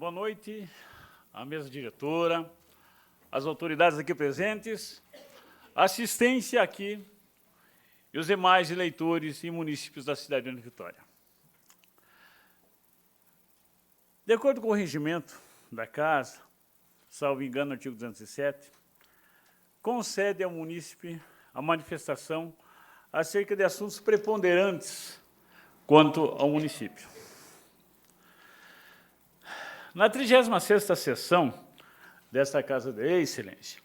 boa noite à mesa diretora, às autoridades aqui presentes, assistência aqui e os demais eleitores e munícipes da cidade de Vitória. De acordo com o regimento da Casa, salvo engano, artigo 207, concede ao munícipe a manifestação acerca de assuntos preponderantes quanto ao município. Na 36ª sessão desta Casa de Excelência,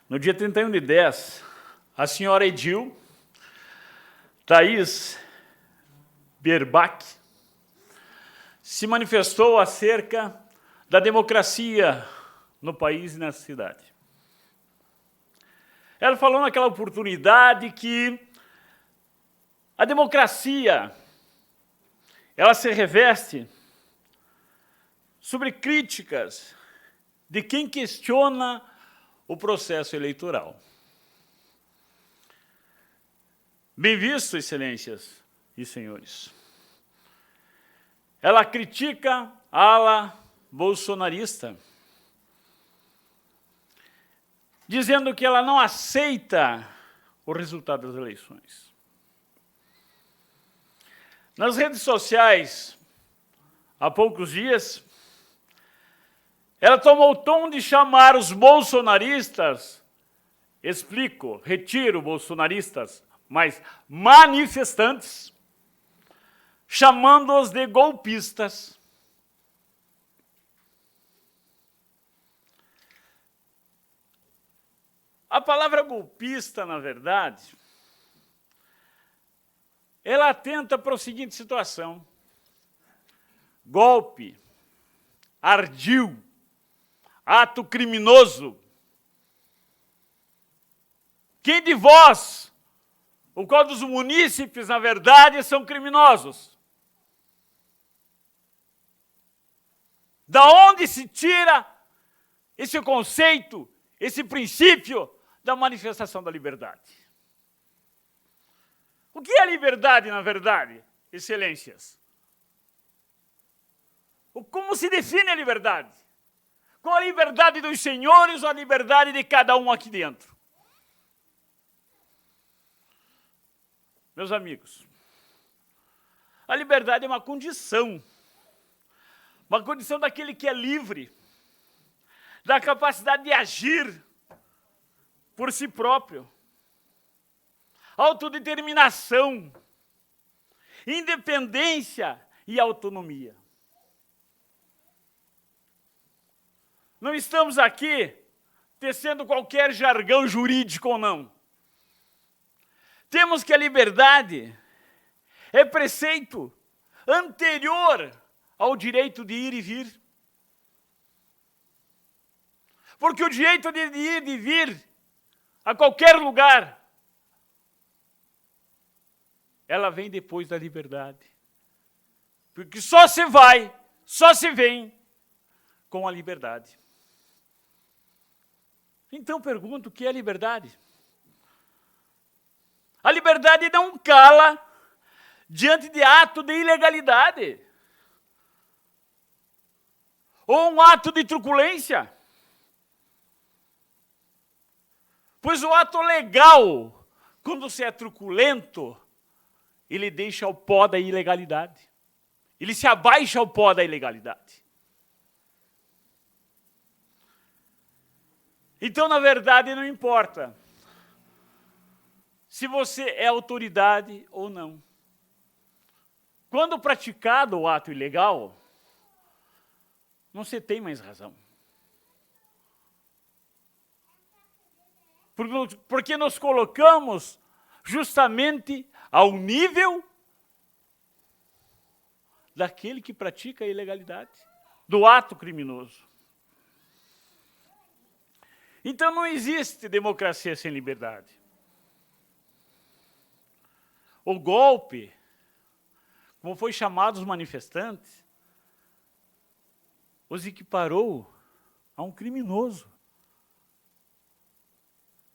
no dia 31/10, a senhora Edil Thaís Berbach se manifestou acerca da democracia no país e na cidade. Ela falou naquela oportunidade que a democracia ela se reveste sobre críticas de quem questiona o processo eleitoral. Bem visto, excelências e senhores. Ela critica a ala bolsonarista, dizendo que ela não aceita o resultado das eleições. Nas redes sociais, há poucos dias, ela tomou o tom de chamar os bolsonaristas, retiro bolsonaristas, mas manifestantes, chamando-os de golpistas. A palavra golpista, na verdade, ela atenta para a seguinte situação: golpe, ardil, ato criminoso. Quem de vós, o qual dos munícipes, na verdade, são criminosos? Da onde se tira esse conceito, esse princípio da manifestação da liberdade? O que é liberdade, na verdade, excelências? Como se define a liberdade? Qual a liberdade dos senhores ou a liberdade de cada um aqui dentro? Meus amigos, a liberdade é uma condição daquele que é livre, da capacidade de agir por si próprio, autodeterminação, independência e autonomia. Não estamos aqui tecendo qualquer jargão jurídico ou não. Temos que a liberdade é preceito anterior ao direito de ir e vir. Porque o direito de ir e vir a qualquer lugar, ela vem depois da liberdade. Porque só se vai, só se vem com a liberdade. Então pergunto, o que é liberdade? A liberdade não cala diante de ato de ilegalidade ou um ato de truculência. Pois o ato legal, quando se é truculento, ele deixa o pó da ilegalidade. Ele se abaixa ao pó da ilegalidade. Então, na verdade, não importa se você é autoridade ou não. Quando praticado o ato ilegal, não se tem mais razão. Porque nos colocamos justamente ao nível daquele que pratica a ilegalidade, do ato criminoso. Então não existe democracia sem liberdade. O golpe, como foi chamado os manifestantes, os equiparou a um criminoso.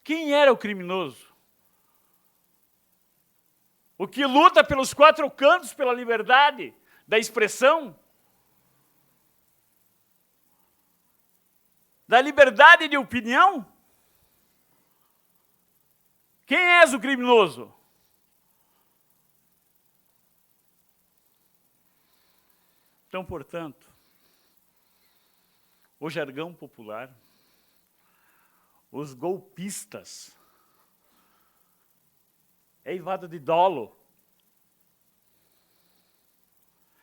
Quem era o criminoso? O que luta pelos quatro cantos pela liberdade da expressão? da liberdade de opinião? Quem és o criminoso? Então, portanto, o jargão popular, os golpistas, é eivado de dolo,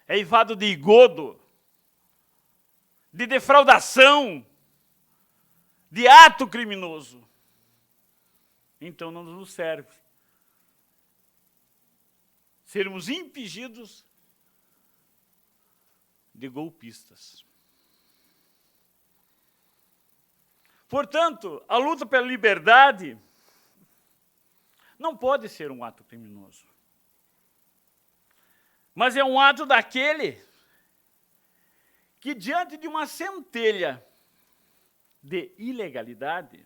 é eivado de engodo, de defraudação, de ato criminoso. Então não nos serve sermos impedidos de golpistas. Portanto, a luta pela liberdade não pode ser um ato criminoso. Mas é um ato daquele que, diante de uma centelha de ilegalidade,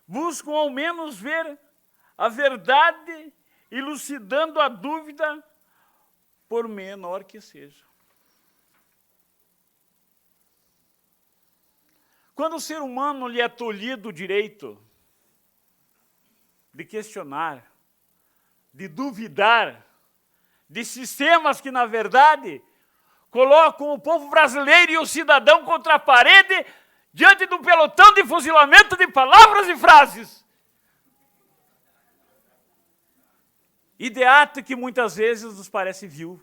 buscam ao menos ver a verdade, elucidando a dúvida, por menor que seja. Quando o ser humano lhe é tolhido o direito de questionar, de duvidar, de sistemas que, na verdade, colocam o povo brasileiro e o cidadão contra a parede, diante de um pelotão de fuzilamento de palavras e frases. E de ato que muitas vezes nos parece vil.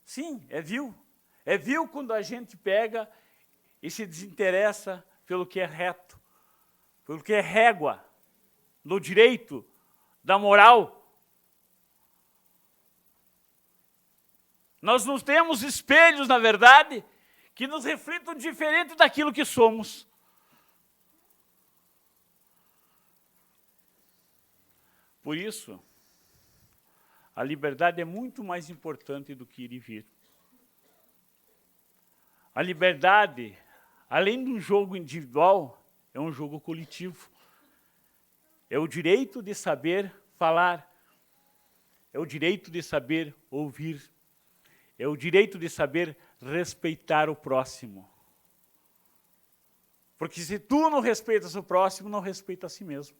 Sim, é vil. É vil quando a gente pega e se desinteressa pelo que é reto, pelo que é régua, do direito, da moral. Nós não temos espelhos, na verdade, que nos reflitam diferente daquilo que somos. Por isso, a liberdade é muito mais importante do que ir e vir. A liberdade, além de um jogo individual, é um jogo coletivo. É o direito de saber falar, é o direito de saber ouvir, é o direito de saber respeitar o próximo. Porque se tu não respeitas o próximo, não respeita a si mesmo.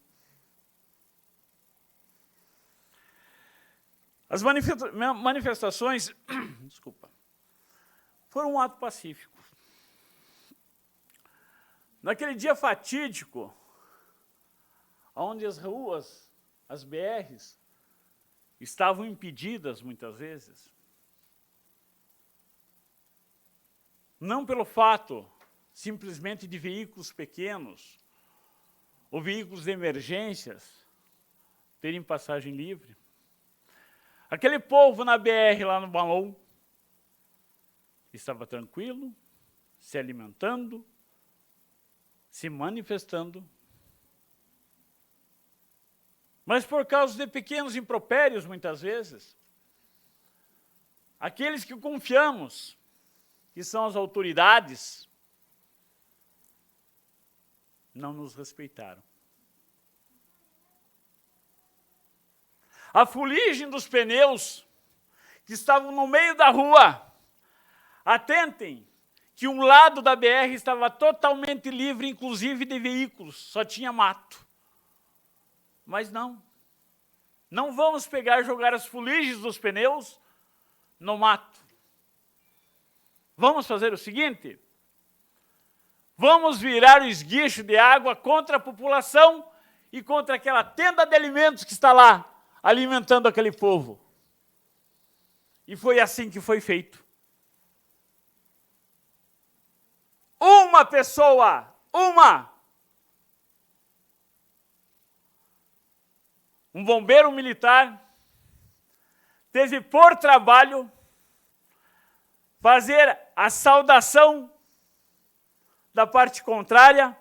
As manifestações, desculpa, foram um ato pacífico. Naquele dia fatídico, onde as ruas, as BRs, estavam impedidas muitas vezes, não pelo fato simplesmente de veículos pequenos ou veículos de emergências terem passagem livre. Aquele povo na BR lá no Balão estava tranquilo, se alimentando, se manifestando. Mas por causa de pequenos impropérios, muitas vezes, aqueles que confiamos, que são as autoridades, não nos respeitaram. A fuligem dos pneus que estavam no meio da rua. Atentem que um lado da BR estava totalmente livre, inclusive de veículos, só tinha mato. Mas não. Não vamos pegar e jogar as fuligens dos pneus no mato. Vamos fazer o seguinte? Vamos virar o esguicho de água contra a população e contra aquela tenda de alimentos que está lá, alimentando aquele povo. E foi assim que foi feito. Uma pessoa, um bombeiro militar, teve por trabalho fazer a saudação da parte contrária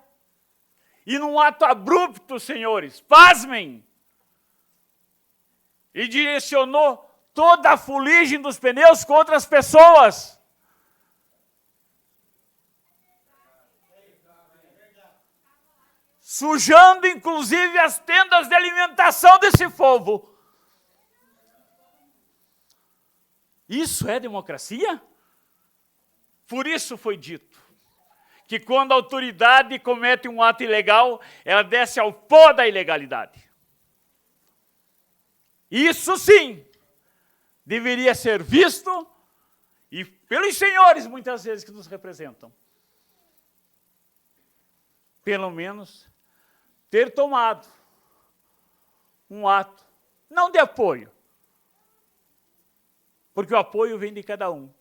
e num ato abrupto, senhores, pasmem, e direcionou toda a fuligem dos pneus contra as pessoas. Sujando, inclusive, as tendas de alimentação desse povo. Isso é democracia? Por isso foi dito que quando a autoridade comete um ato ilegal, ela desce ao pó da ilegalidade. Isso sim deveria ser visto e pelos senhores, muitas vezes, que nos representam. Pelo menos ter tomado um ato, não de apoio, porque o apoio vem de cada um,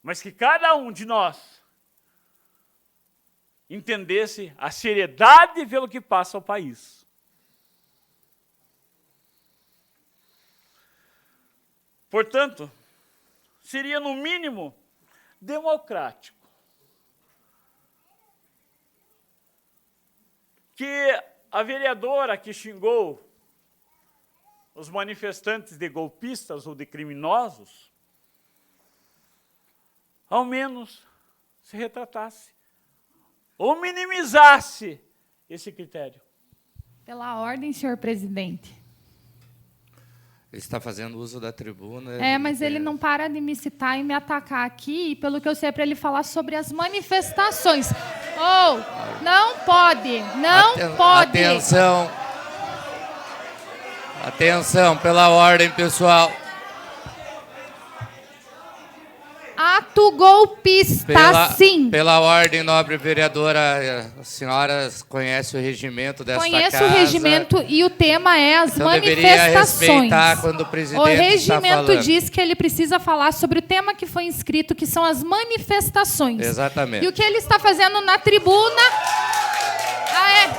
mas que cada um de nós entendesse a seriedade pelo que passa ao país. Portanto, seria no mínimo democrático que a vereadora que xingou os manifestantes de golpistas ou de criminosos, ao menos se retratasse ou minimizasse esse critério. Pela ordem, senhor presidente. Ele está fazendo uso da tribuna. Mas ele não para de me citar e me atacar aqui, e pelo que eu sei, é para ele falar sobre as manifestações. Não pode, não pode. Atenção. Atenção, pela ordem, pessoal. Ato golpista, sim. Pela ordem, nobre vereadora, a senhora conhece o regimento desta casa. Conheço o regimento e o tema é as então manifestações. Respeitar quando o presidente o regimento está diz que ele precisa falar sobre o tema que foi inscrito, que são as manifestações. Exatamente. E o que ele está fazendo na tribuna...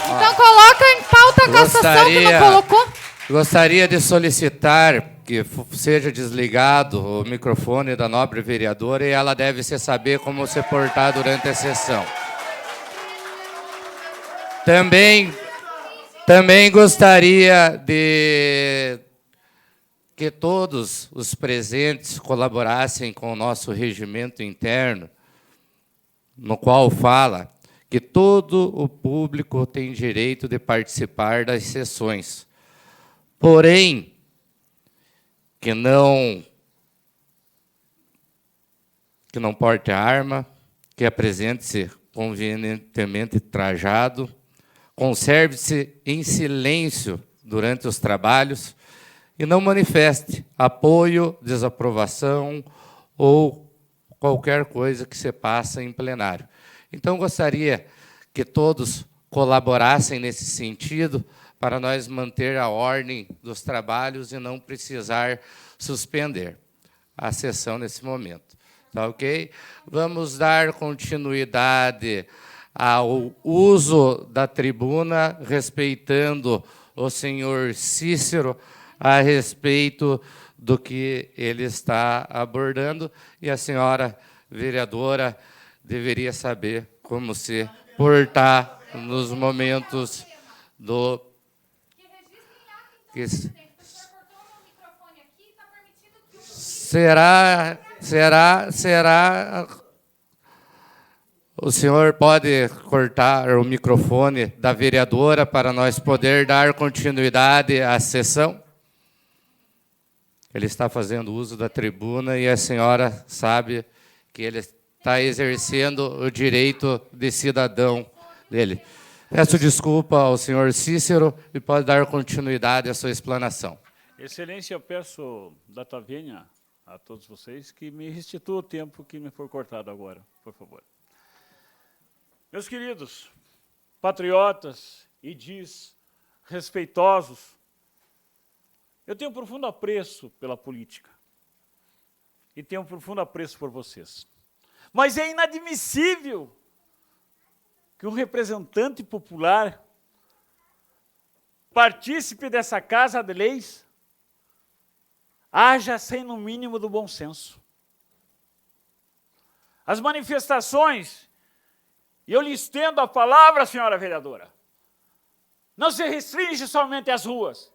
Então coloca em pauta a cassação que não colocou. Gostaria de solicitar que seja desligado o microfone da nobre vereadora e ela deve se saber como se portar durante a sessão. Também gostaria de que todos os presentes colaborassem com o nosso regimento interno, no qual fala que todo o público tem direito de participar das sessões. Porém, que não porte arma, que apresente-se convenientemente trajado, conserve-se em silêncio durante os trabalhos e não manifeste apoio, desaprovação ou qualquer coisa que se passa em plenário. Então, gostaria que todos colaborassem nesse sentido para nós manter a ordem dos trabalhos e não precisar suspender a sessão nesse momento. Tá ok? Vamos dar continuidade ao uso da tribuna, respeitando o senhor Cícero a respeito do que ele está abordando, e a senhora vereadora deveria saber como se portar nos momentos do... Será... O senhor pode cortar o microfone da vereadora para nós poder dar continuidade à sessão? Ele está fazendo uso da tribuna e a senhora sabe que ele está exercendo o direito de cidadão dele. Peço desculpa ao senhor Cícero e pode dar continuidade à sua explanação. Excelência, eu peço data vênia a todos vocês que me restitua o tempo que me for cortado agora, por favor. Meus queridos, patriotas, idis, respeitosos, eu tenho um profundo apreço pela política e tenho um profundo apreço por vocês. Mas é inadmissível que um representante popular, partícipe dessa Casa de Leis, haja sem no mínimo do bom senso. As manifestações, e eu lhe estendo a palavra, senhora vereadora, não se restringe somente às ruas,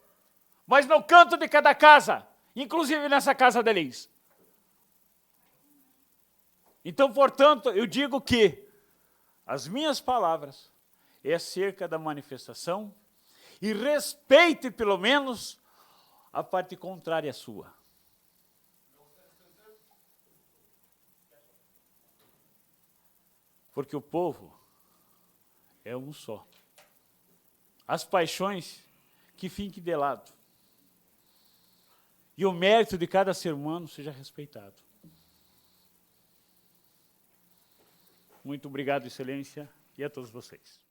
mas no canto de cada casa, inclusive nessa Casa de Leis. Então, portanto, eu digo que as minhas palavras é acerca da manifestação e respeite, pelo menos, a parte contrária à sua. porque o povo é um só. As paixões que fiquem de lado. E o mérito de cada ser humano seja respeitado. Muito obrigado, Excelência, e a todos vocês.